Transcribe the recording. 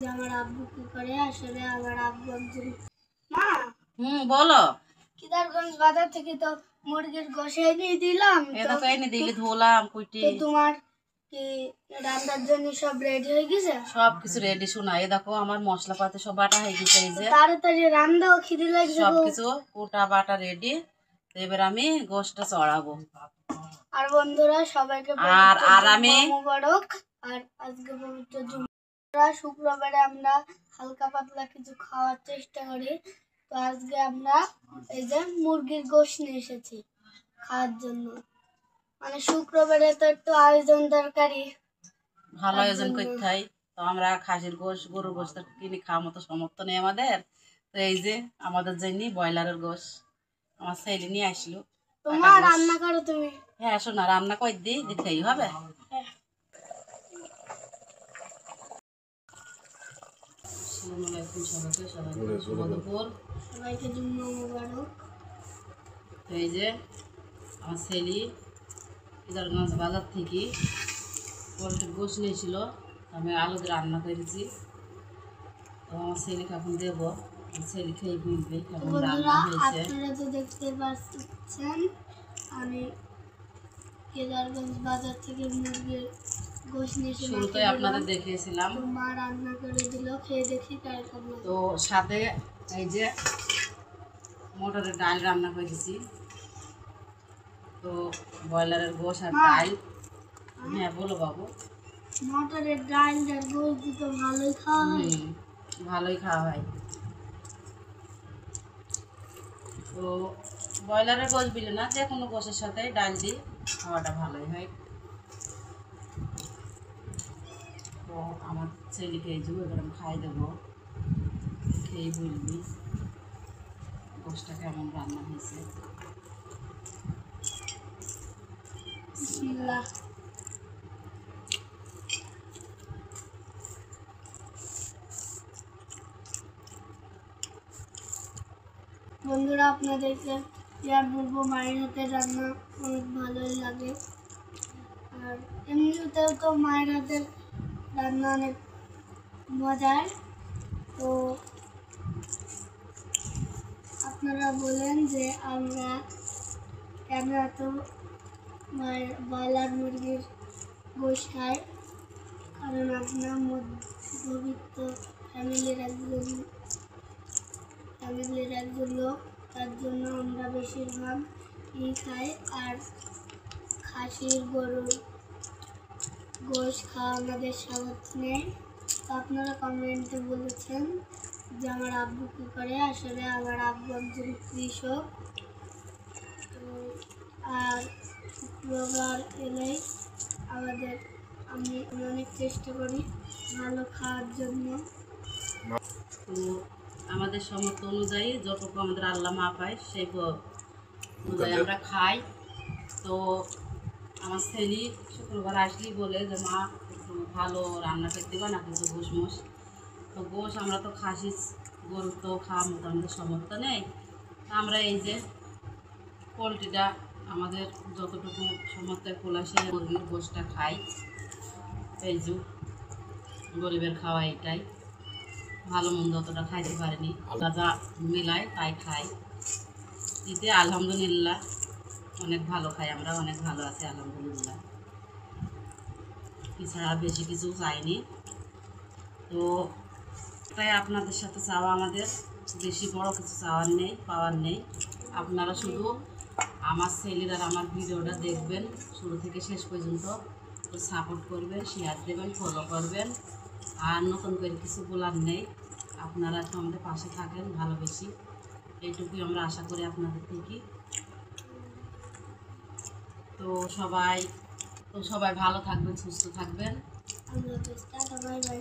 আমার আব্বু কি করে আসলে আমার আব্বু একজন মা বলো কিদারগঞ্জ বাজার থেকে তো মুরগির গোশ এনে দিলাম এটা তো এনে দিলি ধুলাম কুইটি তো তোমার কি রান্নার জন্য সব রেডি হয়ে গেছে সবকিছু রেডি শোনা এই দেখো আমার মশলাপাতি সব বাটা হয়ে গেছে এই যে তাড়াতাড়ি রান্নাও খিদে লাগছে সবকিছু কোটা বাটা রেডি তো এবার আমি গোশটা চড়াবো আর বন্ধুরা সবাইকে আর আমি মোবারক আর আজকে পবিত্র জুম্মা শুক্রবারে আমরা হালকা পাতলা কিছু খাওয়ার চেষ্টা করি তো আজকে আমরা এই যে মুরগির গোশ নিয়ে এসেছি খাওয়ার জন্য মানে শুক্রবারে তো একটু আয়োজন দরকারি ভালো আয়োজন করতে হয় তো আমরা খাসির গোশ গরুর গোশ তো কিনে খাওয়ার মতো সামর্থ্য নেই আমাদের তো এই যে আমাদের জন্য ব্রয়লারের গোশ আমার ছেলে নিয়ে আসলো তোমার রান্না করো তুমি হ্যাঁ শোনা রান্না করে দিই দিতেই হবে সবাইকে জুম্মা মোবারক এই যে আমার ছেলে কিদারগঞ্জ বাজার থেকে পোলট্রির গোশ নিয়েছিল আমি আলু দিয়ে রান্না করেছি তো আমার ছেলেকে এখন দেবো ছেলে খেয়ে বুঝবে কেমন রান্না হয়েছে আপনারা তো দেখতে পাচ্ছেন আমি কিদারগঞ্জ বাজার থেকে মুরগির গোশ নিয়েছি শুরুতে আপনাদের দেখিয়েছিলাম মা রান্না করে দিল খেয়ে দেখি কেমন তো সাথে এই যে মটরের ডাল রান্না করেছি তো ব্রয়লারের গোশ আর ডাল হ্যাঁ বলো বাবু মটরের ডাল আর গোশ দিতে ভালোই খাওয়া হয় ভালোই খাওয়া হয় তো ব্রয়লারের গোশ দিলে না যে কোনো গোশের সাথে ডাল দিই খাওয়াটা ভালোই হয় তো আমার ছেলেকে এই যে এবার আমি খাই দেবো খেয়ে বলবি গোশটা কেমন রান্না হয়েছে বিসমিল্লাহ বন্ধুরা আপনাদেরকে ইয়ার বলবো মায়ের হাতের রান্না অনেক ভালোই লাগে আর এমনিতেও তো মায়ের হাতের রান্না অনেক মজার তো আপনারা বলেন যে আমরা কেন এত মায়ের ব্রয়লার মুরগির গোশ খাই কারণ আপনার মধ্যবিত্ত ফ্যামিলির একজন লোক তার জন্য আমরা বেশিরভাগ খাই আর খাসির গরুর গোশ খাওয়া আমাদের সামর্থ্য নেই তো আপনারা কমেন্টে বলেছেন যে আমার আব্বু কী করে আসলে আমার আব্বু একজন কৃষক তো আর শুক্রবার এলেই আমি অনেক চেষ্টা করি ভালো খাওয়ার জন্য তো আমাদের সামর্থ্য অনুযায়ী যতটুকু আমাদের আল্লাহ মা পায় সেই অনুযায়ী আমরা খাই তো আমার ছেলে শুক্রবার আসলেই বলে যে মা একটু ভালো রান্না করতে দিবা না কিন্তু গোশ মোশ তো গোশ আমরা তো খাসি গরু তো খাওয়ার মতো আমাদের সামর্থ্য নেই আমরা এই যে পোলট্রিটা আমাদের যতটুকু সামর্থ্যের খোলা সেই মুরগির গোশটা খাই এই যে গরিবের খাওয়া এটাই ভালো মন্দ অতটা খাইতে পারিনি যা মিলায় তাই খাই এতে আলহামদুলিল্লাহ অনেক ভালো খাই আমরা অনেক ভালো আছি আলহামদুলিল্লাহ এছাড়া বেশি কিছু চাইনি তো তাই আপনাদের সাথে চাওয়া আমাদের বেশি বড় কিছু চাওয়ার নেই পাওয়ার নেই আপনারা শুধু আমার ছেলের আর আমার ভিডিওটা দেখবেন শুরু থেকে শেষ পর্যন্ত সাপোর্ট করবেন শেয়ার দেবেন ফলো করবেন আর নতুন করে কিছু বলার নেই আপনারা একটু আমাদের পাশে থাকেন ভালোবেসি এইটুকুই আমরা আশা করি আপনাদের থেকে তো সবাই ভালো থাকবেন সুস্থ থাকবেন বাই বাই।